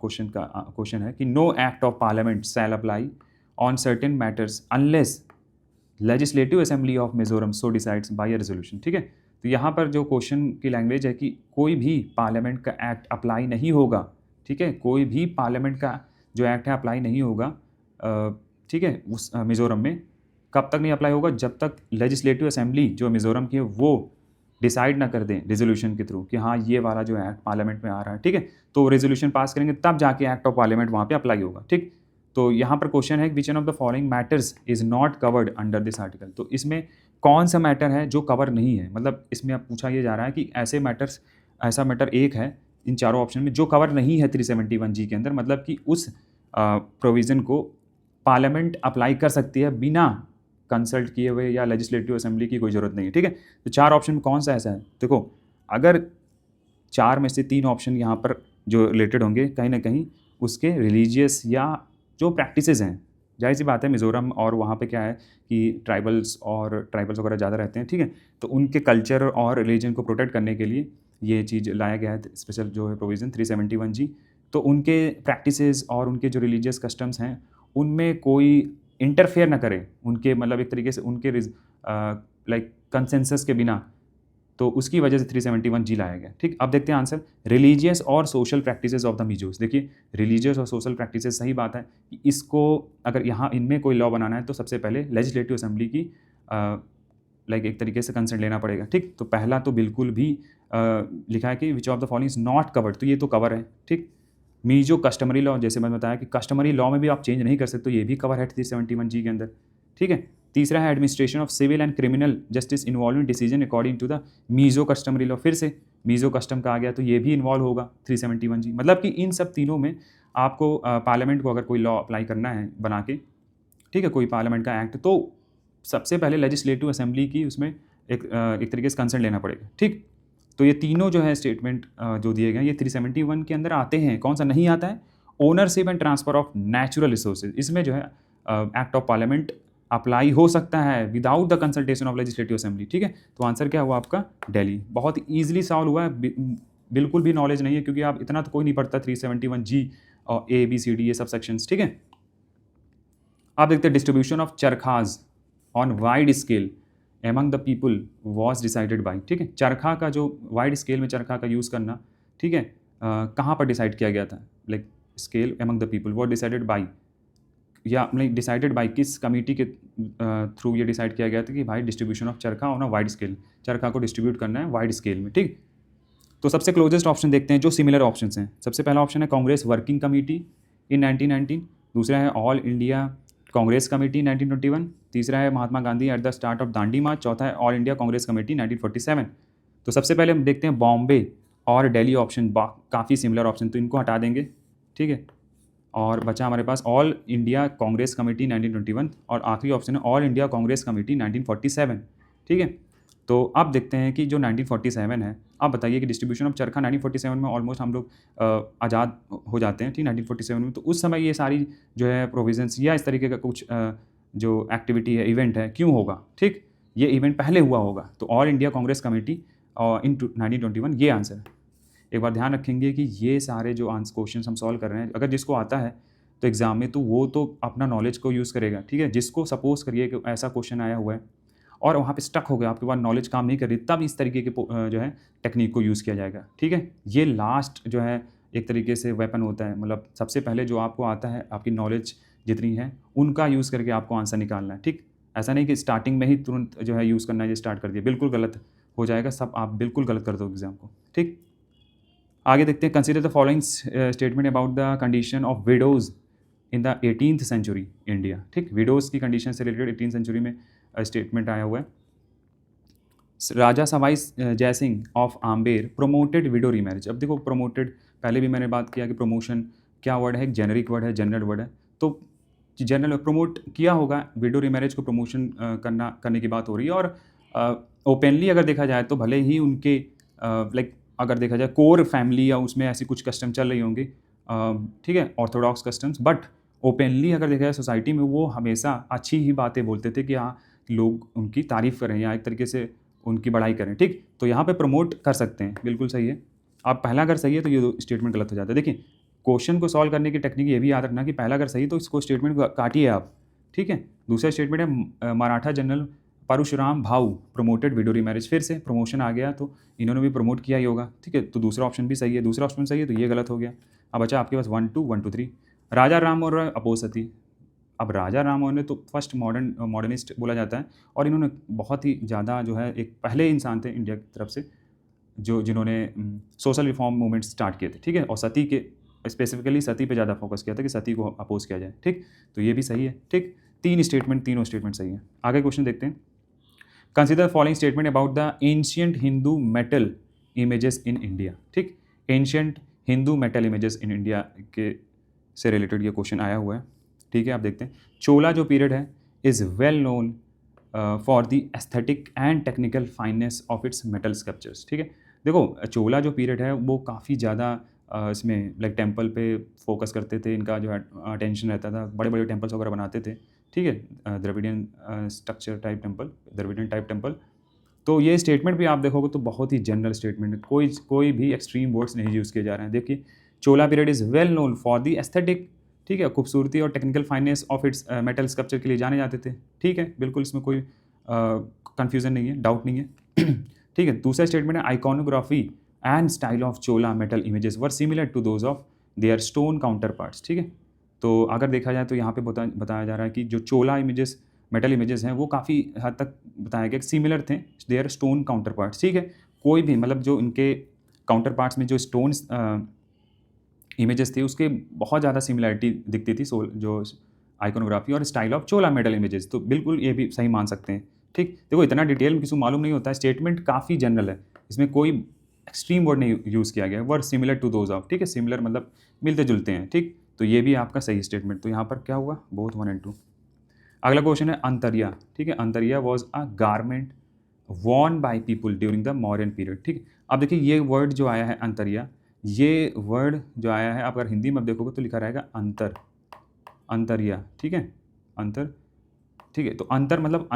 क्वेश्चन है कि no act of parliament shall apply on certain matters unless legislative assembly of Mizoram so decides by a resolution. ठीक है, तो यहाँ पर जो क्वेश्चन की लैंग्वेज है कि कोई भी पार्लियामेंट का एक्ट अप्लाई नहीं होगा। ठीक है, कोई भी पार्लियामेंट का जो एक्ट है अप्लाई नहीं होगा। ठीक है, उस मिज़ोरम में कब तक नहीं अप्लाई होगा, जब तक लेजिस्लेटिव असेंबली जो मिज़ोरम की है वो डिसाइड ना कर दें रेजोल्यूशन के थ्रू कि हाँ ये वाला जो एक्ट पार्लियामेंट में आ रहा है। ठीक है, तो रेजोल्यूशन पास करेंगे तब जाके एक्ट ऑफ पार्लियामेंट वहाँ पे अप्लाई होगा। ठीक, तो यहाँ पर क्वेश्चन है विच one of the following matters is not covered under this article. तो इसमें कौन सा मैटर है जो कवर नहीं है, मतलब इसमें अब पूछा ये जा रहा है कि ऐसा मैटर एक है इन चारों ऑप्शन में जो कवर नहीं है 371G के अंदर, मतलब कि उस प्रोविज़न को पार्लियामेंट अप्लाई कर सकती है बिना कंसल्ट किए हुए या लेजिस्लेटिव असेंबली की कोई ज़रूरत नहीं है। ठीक है, तो 4 ऑप्शन में कौन सा ऐसा है, देखो अगर 4 में से 3 ऑप्शन यहाँ पर जो रिलेटेड होंगे कहीं ना कहीं उसके रिलीजियस या जो प्रैक्टिसेस हैं, जाहिर सी बात है मिज़ोरम और वहाँ पे क्या है कि ट्राइबल्स वगैरह ज़्यादा रहते हैं, ठीक है। तो उनके कल्चर और रिलीजन को प्रोटेक्ट करने के लिए ये चीज़ लाया गया है, स्पेशल जो है प्रोविज़न 371G। तो उनके प्रैक्टिसेस और उनके जो रिलीजियस कस्टम्स हैं उनमें कोई इंटरफेयर ना करे, उनके मतलब एक तरीके से उनके लाइक कंसेंसस के बिना, तो उसकी वजह से 371G लाया गया। ठीक, अब देखते हैं आंसर। रिलीजियस और social practices of the Mizos. देखिए रिलीजियस और सोशल प्रैक्टिसेस, सही बात है कि इसको अगर यहाँ इनमें कोई लॉ बनाना है तो सबसे पहले लेजिस्लेटिव असेंबली की लाइक एक तरीके से कंसेंट लेना पड़ेगा। ठीक, तो पहला तो बिल्कुल भी लिखा है कि विच of the following is not covered, तो ये तो कवर है। ठीक, मीजो कस्टमरी लॉ, जैसे मैंने बताया कि कस्टमरी लॉ में भी आप चेंज नहीं कर सकते, तो ये भी कवर है 371G के अंदर। ठीक है, तीसरा है administration of civil and criminal justice involving decision according to the Mizo customary law, फिर से मीजो कस्टम का आ गया तो ये भी इन्वॉल्व होगा 371G। मतलब कि इन सब तीनों में आपको पार्लियामेंट को अगर कोई लॉ अप्लाई करना है बना के, ठीक है, कोई पार्लियामेंट का एक्ट, तो सबसे पहले लेजिस्लेटिव असेंबली की उसमें एक तरीके से कंसर्न लेना पड़ेगा। ठीक, तो ये तीनों जो है स्टेटमेंट जो दिए गए ये 371 के अंदर आते हैं। कौन सा नहीं आता है? Ownership and transfer of natural resources, इसमें जो है एक्ट ऑफ पार्लियामेंट अप्लाई हो सकता है without the consultation of legislative assembly. ठीक है, तो आंसर क्या हुआ आपका? दिल्ली। बहुत ईजिली सॉल्व हुआ है, बिल्कुल भी नॉलेज नहीं है क्योंकि आप इतना तो कोई नहीं पढ़ता 371G और ABCD ये सब सेक्शंस। ठीक है, आप देखते हैं distribution of charkhas on wide scale among the people was decided by. ठीक है, चरखा का जो वाइड स्केल में चरखा का यूज़ करना, ठीक है, कहाँ पर डिसाइड किया गया था? Like scale among the people was decided by, या लाइक डिसाइडेड बाई किस कमेटी के थ्रू ये डिसाइड किया गया था कि भाई डिस्ट्रीब्यूशन ऑफ चरखा ऑन अ वाइड स्केल, चरखा को डिस्ट्रीब्यूट करना है वाइड स्केल में। ठीक, तो सबसे क्लोजेस्ट ऑप्शन देखते हैं जो सिमिलर ऑप्शन हैं। सबसे पहला ऑप्शन है कांग्रेस वर्किंग कमेटी इन 1919, दूसरा है ऑल इंडिया कांग्रेस कमेटी 1921, तीसरा है Mahatma Gandhi at the start of Dandi march, चौथा है ऑल इंडिया कांग्रेस कमेटी 1947। तो सबसे पहले हम देखते हैं बॉम्बे और दिल्ली ऑप्शन, काफ़ी सिमिलर ऑप्शन, तो इनको हटा देंगे। ठीक है, और बचा हमारे पास ऑल इंडिया कांग्रेस कमेटी 1921 और आखिरी ऑप्शन है ऑल इंडिया कांग्रेस कमेटी 1947। ठीक है, तो अब देखते हैं कि जो 1947 है, आप बताइए कि डिस्ट्रीब्यूशन ऑफ चरखा 1947 में ऑलमोस्ट हम लोग आज़ाद हो जाते हैं। ठीक, 1947 में, तो उस समय ये सारी जो है प्रोविजंस या इस तरीके का कुछ जो एक्टिविटी है, इवेंट है, क्यों होगा? ठीक, ये इवेंट पहले हुआ होगा, तो ऑल इंडिया कांग्रेस कमेटी इन 1921 ये आंसर है। एक बार ध्यान रखेंगे कि ये सारे जो क्वेश्चन हम सॉल्व कर रहे हैं, अगर जिसको आता है तो एग्ज़ाम में, तो वो तो अपना नॉलेज को यूज़ करेगा। ठीक है, जिसको सपोज करिए कि ऐसा क्वेश्चन आया हुआ है और वहाँ पे स्टक हो गया, आपके पास नॉलेज काम नहीं कर रही, तब इस तरीके के जो है टेक्निक को यूज़ किया जाएगा। ठीक है, ये लास्ट जो है एक तरीके से वेपन होता है, मतलब सबसे पहले जो आपको आता है, आपकी नॉलेज जितनी है उनका यूज़ करके आपको आंसर निकालना है। ठीक, ऐसा नहीं कि स्टार्टिंग में ही तुरंत जो है यूज़ करना है, ये स्टार्ट कर दिया, बिल्कुल गलत हो जाएगा, सब आप बिल्कुल गलत कर दो एग्ज़ाम को। ठीक, आगे देखते हैं। Consider the following statement about the condition of widows in the 18th century India. ठीक, विडोज़ की कंडीशन से रिलेटेड 18th सेंचुरी में स्टेटमेंट आया हुआ है। Raja Sawai Jai Singh of Amber promoted widow remarriage. अब देखो प्रोमोटेड, पहले भी मैंने बात किया कि प्रमोशन क्या वर्ड है? जेनेरिक वर्ड है, जनरल वर्ड है, तो जनरल प्रमोट किया होगा, विडो रीमैरिज को प्रमोशन करने की बात हो रही है। और ओपनली अगर देखा जाए तो भले ही उनके लाइक अगर देखा जाए कोर फैमिली या उसमें ऐसी कुछ कस्टम चल रही होंगी, ठीक है, ऑर्थोडॉक्स कस्टम्स, बट ओपनली अगर देखा जाए सोसाइटी में वो हमेशा अच्छी ही बातें बोलते थे कि हाँ लोग उनकी तारीफ़ करें या एक तरीके से उनकी बड़ाई करें। ठीक, तो यहाँ पे प्रमोट कर सकते हैं, बिल्कुल सही है। आप पहला अगर सही है तो ये स्टेटमेंट गलत हो जाता है। देखिए क्वेश्चन को सॉल्व करने की टेक्निक ये भी याद रखना कि पहला अगर सही तो इसको स्टेटमेंट काटिए आप। ठीक है, दूसरा स्टेटमेंट है मराठा जनरल परशुराम भाऊ प्रमोटेड विडो रीमैरिज, फिर से प्रमोशन आ गया तो इन्होंने भी प्रमोट किया ही होगा। ठीक है, तो दूसरा ऑप्शन भी सही है, दूसरा ऑप्शन सही है तो ये गलत हो गया। अब बचा आपके पास 1 2 1 2 3। राजा राम मोहन रॉय अपोज सती। अब राजा राम मोहन ने तो फर्स्ट मॉडर्निस्ट बोला जाता है और इन्होंने बहुत ही ज़्यादा जो है एक पहले इंसान थे इंडिया की तरफ से जिन्होंने सोशल रिफॉर्म मूवमेंट स्टार्ट किए थे। ठीक है, और सती के स्पेसिफिकली सती पे ज़्यादा फोकस किया था कि सती को अपोज किया जाए। ठीक, तो ये भी सही है। ठीक, तीनों स्टेटमेंट सही है। आगे क्वेश्चन देखते हैं। Consider following statement about the ancient Hindu metal images in India. ठीक, ancient Hindu metal images in India के से रिलेटेड ये क्वेश्चन आया हुआ है। ठीक है, आप देखते हैं। चोला जो पीरियड है is well known for the aesthetic and technical fineness of its metal sculptures. ठीक है, देखो चोला जो पीरियड है वो काफ़ी ज़्यादा इसमें लाइक टेम्पल पे फोकस करते थे, इनका जो है अटेंशन रहता था, बड़े बड़े टेम्पल्स वगैरह बनाते थे, ठीक है, Dravidian structure type temple, Dravidian type temple. तो ये स्टेटमेंट भी आप देखोगे तो बहुत ही जनरल स्टेटमेंट है, कोई भी एक्सट्रीम वर्ड्स नहीं यूज़ किए जा रहे हैं। देखिए, Chola period is well known for the aesthetic, ठीक है, खूबसूरती और technical finance of its metal sculpture के लिए जाने जाते थे, ठीक है, बिल्कुल इसमें कोई कन्फ्यूज़न नहीं है, डाउट नहीं है। ठीक है, दूसरा स्टेटमेंट है iconography and style of Chola metal images were similar to those of their stone counter parts, ठीक है। तो अगर देखा जाए तो यहाँ पे बताया जा रहा है कि जो चोला इमेजेस, मेटल इमेजेस हैं, वो काफ़ी हद तक बताया गया कि सिमिलर थे देयर स्टोन काउंटर पार्ट्स, ठीक है। कोई भी मतलब जो इनके काउंटर पार्ट्स में जो स्टोन्स इमेजेस थे उसके बहुत ज़्यादा सिमिलरिटी दिखती थी जो आइकोनोग्राफी और style of Chola metal images, तो बिल्कुल ये भी सही मान सकते हैं, ठीक। देखो, इतना डिटेल में किसी को मालूम नहीं होता है, स्टेटमेंट काफ़ी जनरल है, इसमें कोई एक्सट्रीम वर्ड नहीं यूज़ किया गया, word similar to those of, ठीक है, सिमिलर मतलब मिलते जुलते हैं, ठीक। तो ये भी आपका सही स्टेटमेंट। तो यहाँ पर क्या हुआ, बोथ 1 and 2। अगला क्वेश्चन है अंतरिया, ठीक है। Antariya was a garment worn by people during the Mauryan period, ठीक। अब देखिए, ये वर्ड जो आया है अंतरिया, ये वर्ड जो आया है, आप अगर हिंदी में आप देखोगे तो लिखा रहेगा अंतर, अंतरिया, ठीक है, अंतर, ठीक है। तो अंतर मतलब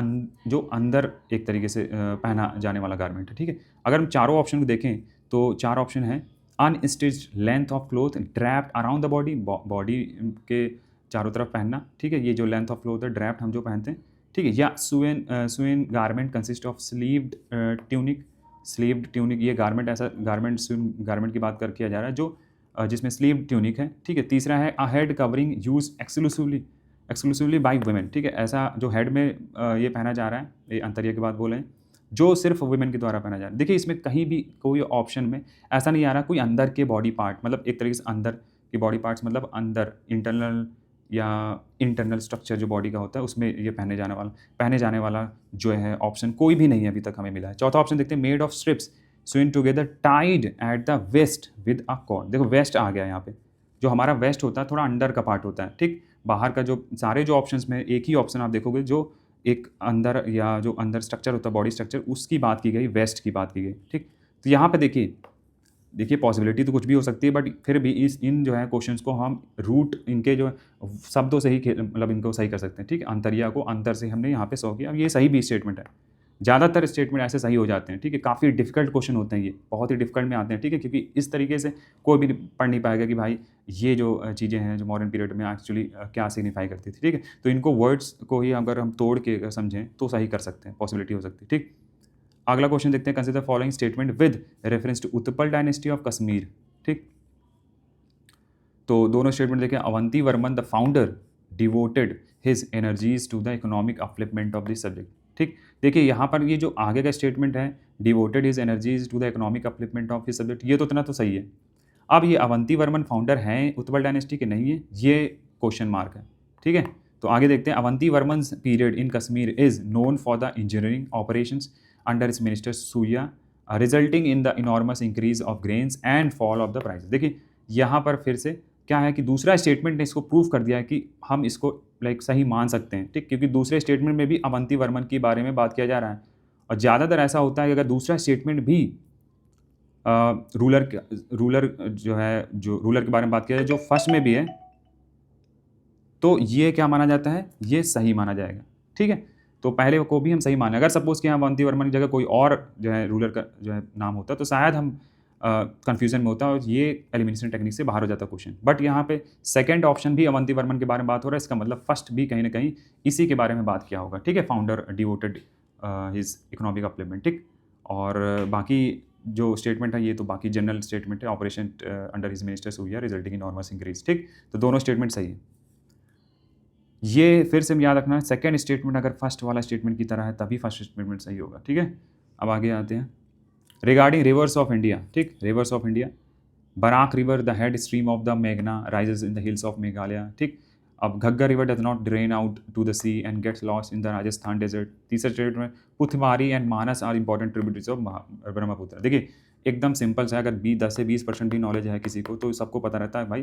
जो अंदर एक तरीके से पहना जाने वाला गारमेंट है, ठीक है। अगर हम चारों ऑप्शन को देखें तो 4 ऑप्शन हैं। Unstitched length of cloth draped around the body, body के चारों तरफ पहनना, ठीक है, ये जो लेंथ ऑफ क्लोथ है ड्रैप्ड हम जो पहनते हैं, ठीक है। या sewn garment consist of sleeved tunic, sleeved tunic, ये गारमेंट ऐसा गारमेंट स्वेन गारमेंट की बात कर किया जा रहा है जो जिसमें स्लीव ट्यूनिक है, ठीक है। तीसरा है a head covering use exclusively by women, ठीक है, ऐसा जो हेड में ये पहना जा रहा है, ये अंतरिया की बात बोलें, जो सिर्फ वुमेन के द्वारा पहना जा रहा है। देखिए, इसमें कहीं भी कोई ऑप्शन में ऐसा नहीं आ रहा कोई अंदर के बॉडी पार्ट, मतलब एक तरीके से अंदर के बॉडी पार्ट्स मतलब अंदर इंटरनल या इंटरनल स्ट्रक्चर जो बॉडी का होता है उसमें ये पहने जाने वाला जो है ऑप्शन कोई भी नहीं है अभी तक हमें मिला है। चौथा ऑप्शन देखते हैं, made of strips sewn together tied at the waist with a cord. देखो, वेस्ट आ गया यहाँ पे, जो हमारा वेस्ट होता है थोड़ा अंडर का पार्ट होता है, ठीक। बाहर का जो सारे जो ऑप्शंस में एक ही ऑप्शन आप देखोगे जो एक अंदर या जो अंदर स्ट्रक्चर होता है बॉडी स्ट्रक्चर, उसकी बात की गई, वेस्ट की बात की गई, ठीक। तो यहाँ पे देखिए पॉसिबिलिटी तो कुछ भी हो सकती है, बट फिर भी इन जो है क्वेश्चंस को हम रूट इनके जो शब्दों से ही मतलब इनको सही कर सकते हैं, ठीक है। अंतरिया को अंतर से हमने यहाँ पे 100 किया। अब ये सही भी स्टेटमेंट है, ज़्यादातर स्टेटमेंट ऐसे सही हो जाते हैं, ठीक है। काफ़ी डिफिकल्ट क्वेश्चन होते हैं, ये बहुत ही डिफिकल्ट में आते हैं, ठीक है, क्योंकि इस तरीके से कोई भी पढ़ नहीं पाएगा कि भाई ये जो चीज़ें हैं जो मॉडर्न पीरियड में एक्चुअली क्या सिग्निफाई करती थी, ठीक है। तो इनको वर्ड्स को ही अगर हम तोड़ के अगर समझें तो सही कर सकते हैं, पॉसिबिलिटी हो सकती है, ठीक। अगला क्वेश्चन देखते हैं, consider following statement with reference to Utpal dynasty of Kashmir, ठीक। तो दोनों स्टेटमेंट देखें, Avanti Varman the founder devoted his energies to the economic upliftment of this subject, ठीक। देखिए, यहाँ पर ये जो आगे का स्टेटमेंट है, devoted his energies to the economic upliftment of his subject, ये तो इतना तो सही है। अब ये अवंती वर्मन फाउंडर हैं उत्पल डायनेस्टी के नहीं है, ये क्वेश्चन मार्क है, ठीक है। तो आगे देखते हैं, Avanti Varman period in Kashmir is known for the engineering operations under his minister Surya resulting in the enormous increase of grains and fall of the price. देखिए, यहाँ पर फिर से क्या है कि दूसरा स्टेटमेंट ने इसको प्रूव कर दिया है कि हम इसको लाइक सही मान सकते हैं, ठीक, क्योंकि दूसरे स्टेटमेंट में भी अवंती वर्मन के बारे में बात किया जा रहा है। और ज़्यादातर ऐसा होता है कि अगर दूसरा स्टेटमेंट भी रूलर जो रूलर के बारे में बात किया जाए जो फर्स्ट में भी है, तो ये क्या माना जाता है, ये सही माना जाएगा, ठीक है। तो पहले को भी हम सही माने। अगर सपोज कि अवंती वर्मन की जगह कोई और जो है रूलर का जो है नाम होता तो शायद हम कन्फ्यूजन में होता और ये एलिमिनेशन टेक्निक से बाहर हो जाता क्वेश्चन। बट यहाँ पे सेकंड ऑप्शन भी अवंती वर्मन के बारे में बात हो रहा है, इसका मतलब फर्स्ट भी कहीं ना कहीं इसी के बारे में बात किया होगा, ठीक है। Founder devoted his economic upliftment, ठीक। और बाकी जो स्टेटमेंट है ये तो बाकी जनरल स्टेटमेंट है, operation under his minister Surya resulting इन नॉर्मस इंक्रीज, ठीक। तो दोनों स्टेटमेंट सही है। ये फिर से याद रखना है, सेकंड स्टेटमेंट अगर फर्स्ट वाला स्टेटमेंट की तरह है तभी फर्स्ट स्टेटमेंट सही होगा, ठीक है। अब आगे आते हैं, रिगार्डिंग रिवर्स ऑफ इंडिया, ठीक, rivers of India, Barak river the head stream of the मेघना rises in the hills of Meghalaya, ठीक। अब Ghaggar river does not drain out to the sea and gets lost in the Rajasthan desert. तीसरा statement, Puthimari and Manas are important tributaries of Brahmaputra. देखिए, एकदम सिंपल सा, अगर 10 से 20% भी नॉलेज है किसी को तो सबको पता रहता है भाई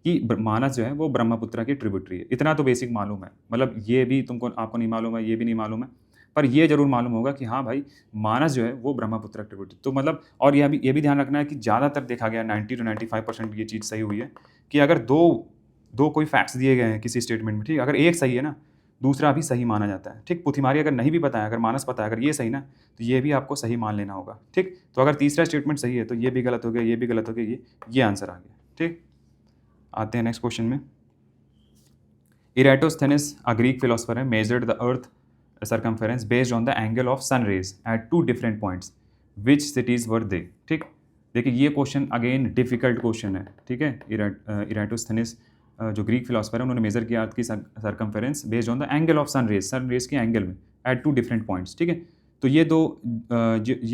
कि मानस जो है वो ब्रह्मपुत्र की ट्रिब्यूटरी है, इतना तो बेसिक मालूम है। मतलब ये भी आपको नहीं मालूम है, ये भी नहीं मालूम है, पर ये जरूर मालूम होगा कि हाँ भाई, मानस जो है वो ब्रह्मपुत्र ट्रिब्यूटरी। तो मतलब, और ये भी ध्यान रखना है कि ज़्यादातर देखा गया 90 to 95% ये चीज़ सही हुई है कि अगर दो दो कोई फैक्ट्स दिए गए हैं किसी स्टेटमेंट में, ठीक, अगर एक सही है ना, दूसरा भी सही माना जाता है। ठीक, पुथिमारी अगर नहीं भी पता है, अगर मानस पता है, अगर ये सही ना, तो ये भी आपको सही मान लेना होगा। ठीक, तो अगर तीसरा स्टेटमेंट सही है तो ये भी गलत हो गया, ये भी गलत हो गया, ये आंसर आ गया। ठीक, आते हैं नेक्स्ट क्वेश्चन में। इरेटोस्थेनिस, अ ग्रीक फिलोसफर है, measured the earth circumference based on the angle of sun rays at two different points. Which cities were they? ठीक, देखिए ये क्वेश्चन अगेन डिफिकल्ट क्वेश्चन है। ठीक है, इरेटोस्थेनिस जो ग्रीक फिलोसफर है, उन्होंने मेजर किया अर्थ की circumference based on the angle of sun rays के एंगल में एट टू डिफरेंट पॉइंट्स। ठीक है, तो ये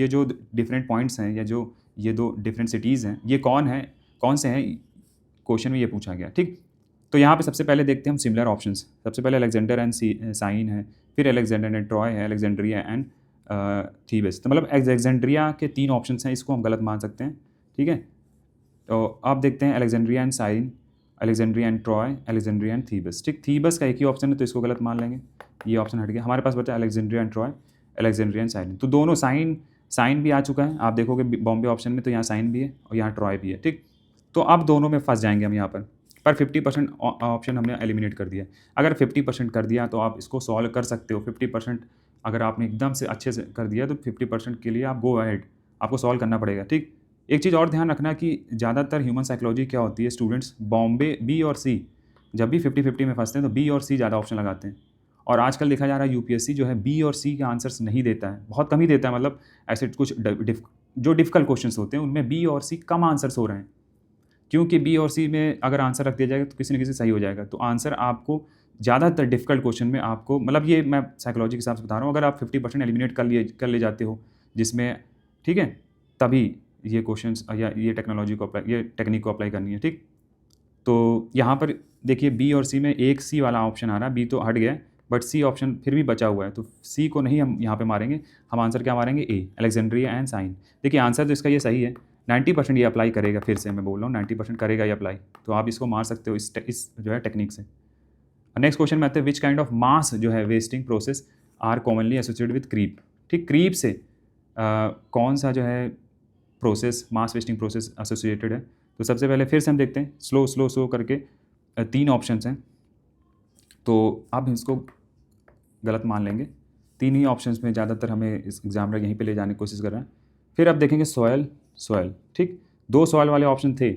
जो डिफरेंट पॉइंट्स हैं, या जो ये दो डिफरेंट सिटीज़ हैं, ये कौन से हैं, क्वेश्चन में ये पूछा गया। ठीक, तो यहाँ पे सबसे पहले देखते हैं हम सिमिलर ऑप्शंस। सबसे पहले अलेक्जेंडर एंड साइन है, फिर अलेक्जेंडर एंड ट्रॉय है, अलेक्जेंड्रिया एंड थीबस। तो मतलब अलेक्जेंड्रिया के 3 ऑप्शंस हैं, इसको हम गलत मान सकते हैं। ठीक है, तो अब देखते हैं Alexandria and Syene, Alexandria and Troy, Alexandria and Thebes. ठीक, थीबस का एक ही ऑप्शन है तो इसको गलत मान लेंगे, ये ऑप्शन हट गया। हमारे पास बचा Alexandria and Troy, Alexandria and Syene. तो दोनों साइन भी आ चुका है, आप देखोगे बॉम्बे ऑप्शन में, तो यहाँ साइन भी है और यहाँ ट्रॉय भी है। ठीक, तो अब दोनों में फंस जाएंगे हम यहाँ पर 50% ऑप्शन हमने एलिमिनेट कर दिया। अगर 50% कर दिया तो आप इसको सॉल्व कर सकते हो। 50% अगर आपने एकदम से अच्छे से कर दिया तो 50% के लिए आप गो अहेड, आपको सॉल्व करना पड़ेगा। ठीक, एक चीज़ और ध्यान रखना कि ज़्यादातर ह्यूमन साइकोलॉजी क्या होती है, स्टूडेंट्स बॉम्बे बी और सी, जब भी 50-50 में फंसते हैं तो बी और सी ज़्यादा ऑप्शन लगाते हैं। और आजकल देखा जा रहा है यूपीएससी जो है बी और सी के आंसर्स नहीं देता है, बहुत कम ही देता है। मतलब ऐसे कुछ जो डिफिकल्ट क्वेश्चन होते हैं उनमें बी और सी कम आंसर्स हो रहे हैं, क्योंकि बी और सी में अगर आंसर रख दिया जाएगा तो किसी न किसी सही हो जाएगा। तो आंसर आपको ज़्यादातर डिफिकल्ट क्वेश्चन में आपको, मतलब ये मैं साइकोलॉजी के हिसाब से बता रहा हूँ, अगर आप 50% एलिमिनेट कर ले जाते हो जिसमें, ठीक है, तभी ये क्वेश्चंस या ये टेक्निक को अप्लाई करनी है। ठीक, तो यहाँ पर देखिए बी और सी में एक सी वाला ऑप्शन आ रहा है, बी तो हट गया बट सी ऑप्शन फिर भी बचा हुआ है, तो सी को नहीं हम यहाँ पे मारेंगे, हम आंसर क्या मारेंगे, ए, अलेक्जेंड्रिया एंड साइन। देखिए आंसर तो इसका ये सही है, 90% ये अप्लाई करेगा, फिर से मैं बोल रहा हूँ 90% करेगा ये अप्लाई, तो आप इसको मार सकते हो इस जो है टेक्निक से। नेक्स्ट क्वेश्चन में आते हैं, विच काइंड ऑफ मास जो है wasting process are commonly associated with creep. ठीक, क्रीप से कौन सा जो है process, mass wasting process associated है। तो सबसे पहले फिर से हम देखते हैं स्लो करके 3 ऑप्शंस हैं, तो अब इसको गलत मान लेंगे। 3 ही ऑप्शंस में ज़्यादातर हमें इस एग्जामिनर यहीं पे ले जाने की कोशिश कर रहे हैं। फिर अब देखेंगे सॉयल। ठीक, 2 सॉयल वाले ऑप्शन थे,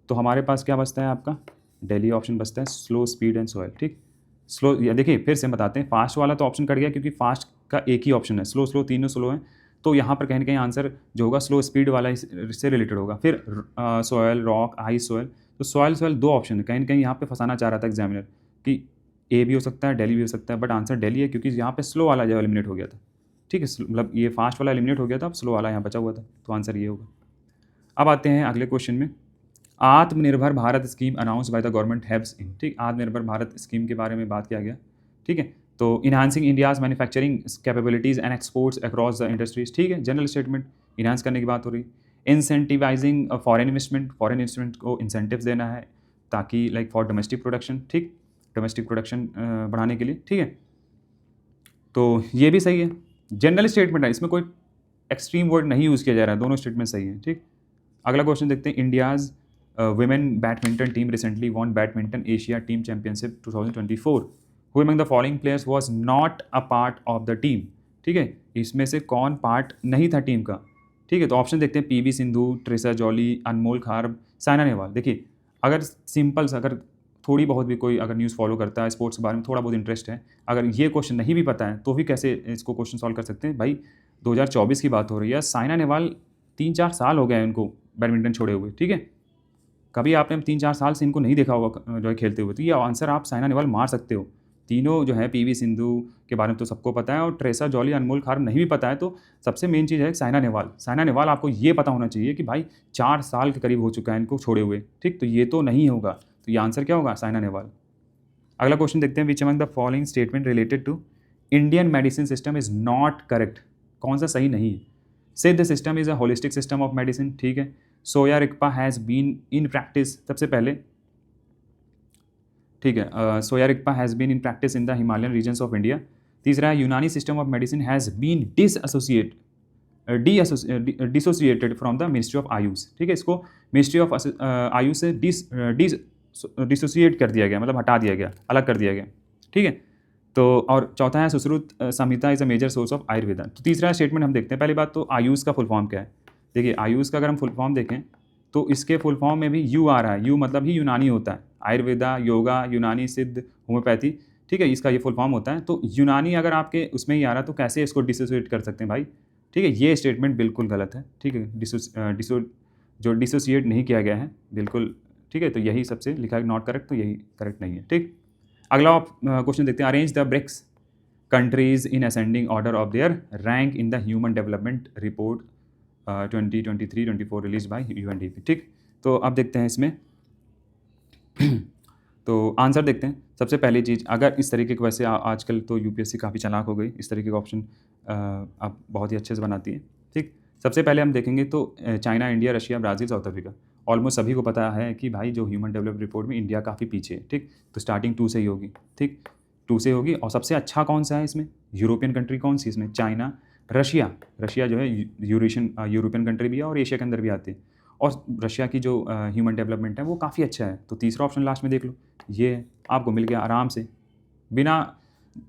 तो हमारे पास क्या बचता है, आपका दिल्ली ऑप्शन बचता है, स्लो, स्पीड एंड सॉयल। ठीक, स्लो, या देखिए फिर से बताते हैं, फास्ट वाला तो ऑप्शन कट गया क्योंकि फास्ट का एक ही ऑप्शन है, स्लो तीनों स्लो हैं, तो यहाँ पर कहीं ना कहीं आंसर जो होगा स्लो स्पीड वाला इससे रिलेटेड होगा। फिर सॉयल, रॉक, आइस, सॉयल, तो सॉयल 2 ऑप्शन है, कहीं ना कहीं यहाँ पे फंसाना चाह रहा था एग्जामिनर कि ए भी हो सकता है, दिल्ली भी हो सकता है, बट आंसर दिल्ली है क्योंकि यहाँ पे स्लो वाला जो एलिमिनेट हो गया था। ठीक है, मतलब ये फास्ट वाला एलिमिनेट हो गया था, अब स्लो वाला यहाँ बचा हुआ था, तो आंसर ये होगा। अब आते हैं अगले क्वेश्चन में, Atmanirbhar Bharat scheme announce by the government haves in. ठीक, आत्मनिर्भर भारत स्कीम के बारे में बात किया गया। ठीक है, तो enhancing India's manufacturing capabilities and exports across the industries. ठीक है, जनरल स्टेटमेंट इन्हांस करने की बात हो रही। इंसेंटिवाइजिंग फॉरेन इन्वेस्टमेंट को इंसेंटिव्स देना है ताकि लाइक फॉर डोमेस्टिक प्रोडक्शन। ठीक, डोमेस्टिक प्रोडक्शन बढ़ाने के लिए। ठीक है, तो ये भी सही है, जनरल स्टेटमेंट है, इसमें कोई एक्सट्रीम वर्ड नहीं यूज़ किया जा रहा है, दोनों स्टेटमेंट सही है। ठीक, अगला क्वेश्चन देखते हैं, India's women badminton team recently won badminton Asia team championship 2024, who among the following players was not a part of the team। ठीक है, इसमें से कौन पार्ट नहीं था टीम का। ठीक है, तो ऑप्शन देखते हैं, पीवी सिंधु, ट्रेसा जॉली, अनमोल खार्ब, साइना नेहवाल। देखिए अगर सिंपल, अगर थोड़ी बहुत भी कोई अगर न्यूज़ फॉलो करता है, स्पोर्ट्स के बारे में थोड़ा बहुत इंटरेस्ट है, अगर ये क्वेश्चन नहीं भी पता है तो भी कैसे इसको क्वेश्चन सॉल्व कर सकते हैं। भाई 2024 की बात हो रही है, साइना नेहवाल 3-4 साल हो गए हैं उनको बैडमिंटन छोड़े हुए। ठीक है, कभी आपने 3-4 साल से इनको नहीं देखा होगा जो है खेलते हुए, तो ये आंसर आप साइना नेहवाल मार सकते हो। तीनों जो है, पीवी सिंधु के बारे में तो सबको पता है, और ट्रेसा जॉली, अनमोल खार्ब नहीं भी पता है, तो सबसे मेन चीज़ है साइना नेहवाल आपको ये पता होना चाहिए कि भाई 4 साल के करीब हो चुका है इनको छोड़े हुए। ठीक, तो ये तो नहीं होगा, तो ये आंसर क्या होगा, साइना नेहवाल। अगला क्वेश्चन देखते हैं, which among the following statement related to Indian medicine system is not correct. कौन सा सही नहीं है। Siddha system is a holistic system of medicine. ठीक है, Sowa Rigpa has been in practice, सबसे पहले, ठीक है, Sowa Rigpa has been in practice in the Himalayan regions of India. तीसरा है Unani system of medicine has been dissociated from the ministry of Ayush, ठीक है, इसको मिनिस्ट्री ऑफ आयुष से डिसोसिएट कर दिया गया, मतलब हटा दिया गया, अलग कर दिया गया, ठीक है। तो और चौथा है Sushruta Samhita is a major source of Ayurveda. तो तीसरा स्टेटमेंट हम देखते हैं। पहली बात तो आयुष का फुल फॉर्म क्या है। देखिए आयुष का अगर हम फुल फॉर्म देखें तो इसके फुल फॉर्म में भी यू आ रहा है, यू मतलब ही यूनानी होता है, आयुर्वेदा, योगा, यूनानी, सिद्ध, होम्योपैथी, ठीक है, इसका ये फुल फॉर्म होता है। तो यूनानी अगर आपके उसमें ही आ रहा है तो कैसे इसको डिसोसिएट कर सकते हैं भाई, ठीक है, ये स्टेटमेंट बिल्कुल गलत है, ठीक है, जो डिसोसिएट नहीं किया गया है बिल्कुल, ठीक है, तो यही सबसे लिखा है नॉट करेक्ट, तो यही करेक्ट नहीं है, ठीक। अगला क्वेश्चन देखते हैं। Arrange the BRICS countries in ascending order of their rank in the human development report 2023-24 release by UNDP, ठीक। तो अब देखते हैं इसमें तो आंसर देखते हैं। सबसे पहली चीज़, अगर इस तरीके के, वैसे आजकल तो यूपीएससी काफ़ी चालाक हो गई, इस तरीके का ऑप्शन अब बहुत ही अच्छे से बनाती है, ठीक। सबसे पहले हम देखेंगे तो China, India, Russia, Brazil, south Africa, almost सभी को पता है कि भाई जो ह्यूमन डेवलपमेंट रिपोर्ट में इंडिया काफ़ी पीछे है, ठीक। तो स्टार्टिंग 2 से ही होगी, ठीक, 2 से होगी। और सबसे अच्छा कौन सा है इसमें, यूरोपियन कंट्री कौन सी इसमें, चाइना, रशिया। रशिया जो है यूरोपियन कंट्री भी है और एशिया के अंदर भी आती है, और रशिया की जो ह्यूमन डेवलपमेंट है वो काफ़ी अच्छा है। तो तीसरा ऑप्शन लास्ट में देख लो, ये आपको मिल गया आराम से, बिना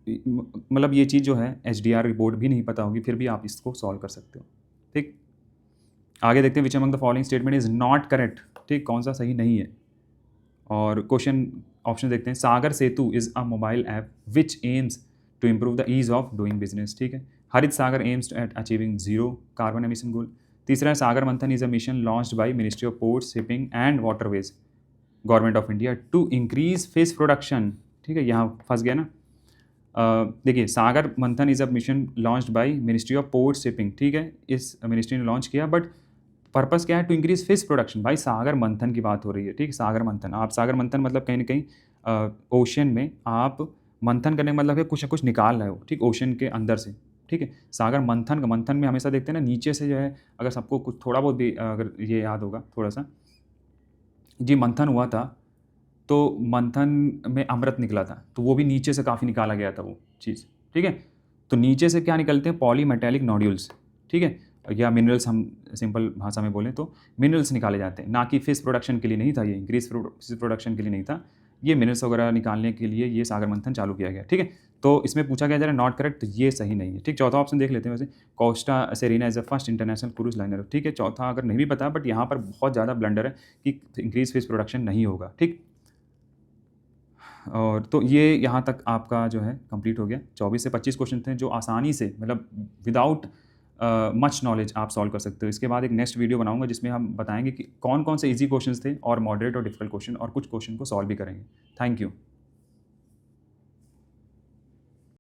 मतलब ये चीज़ जो है एचडीआर रिपोर्ट भी नहीं पता होगी फिर भी आप इसको सॉल्व कर सकते हो, ठीक। आगे देखते हैं, which among the following statement is not correct, ठीक, कौन सा सही नहीं है। और क्वेश्चन ऑप्शन देखते हैं। Sagar Setu is a mobile app which aims to improve the ease of doing business, ठीक है। Harit Sagar aims at achieving zero carbon emission goal. तीसरा है Sagar Manthan is a mission launched by ministry of ports, shipping and waterways, government of India to increase fish production, ठीक है, यहाँ फंस गया ना। देखिए Sagar Manthan is a mission launched by ministry of ports, shipping, ठीक है, इस मिनिस्ट्री ने लॉन्च किया, बट पर्पस क्या है, टू इंक्रीज फिश प्रोडक्शन। भाई सागर मंथन की बात हो रही है, ठीक, सागर मंथन, आप सागर मंथन मतलब कहीं ना कहीं ओशन में आप मंथन करने का मतलब है कुछ ना कुछ निकाल रहे हो, ठीक, ओशन के अंदर से, ठीक है। सागर मंथन का, मंथन में हमेशा देखते हैं ना नीचे से जो है, अगर सबको कुछ थोड़ा बहुत भी अगर ये याद होगा थोड़ा सा, जी मंथन हुआ था तो मंथन में अमृत निकला था, तो वो भी नीचे से काफ़ी निकाला गया था वो चीज़, ठीक है। तो नीचे से क्या निकलते हैं, पॉलीमेटेलिक नोड्यूल्स, ठीक है, या मिनरल्स, हम सिंपल भाषा में बोलें तो मिनरल्स निकाले जाते हैं, ना कि फिश प्रोडक्शन के लिए नहीं था, ये इंक्रीज फिश प्रोडक्शन के लिए नहीं था, ये मिनरल्स वगैरह निकालने के लिए ये सागर मंथन चालू किया गया, ठीक है। तो इसमें पूछा गया जरा नॉट करेक्ट, तो ये सही नहीं है, ठीक। चौथा ऑप्शन देख लेते हैं। वैसे Costa Serena is the first international cruise liner, ठीक है, चौथा अगर नहीं भी पता, बट यहाँ पर बहुत ज़्यादा ब्लंडर है कि इंक्रीज फिश प्रोडक्शन नहीं होगा, ठीक। और तो ये यहाँ तक आपका जो है कंप्लीट हो गया। 24 से 25 क्वेश्चन थे जो आसानी से, मतलब विदाउट मच नॉलेज आप सॉल्व कर सकते हो। इसके बाद एक नेक्स्ट वीडियो बनाऊंगा जिसमें हम बताएंगे कि कौन कौन से इजी क्वेश्चंस थे और मॉडरेट और डिफिकल्ट क्वेश्चन, और कुछ क्वेश्चन को सॉल्व भी करेंगे। Thank you.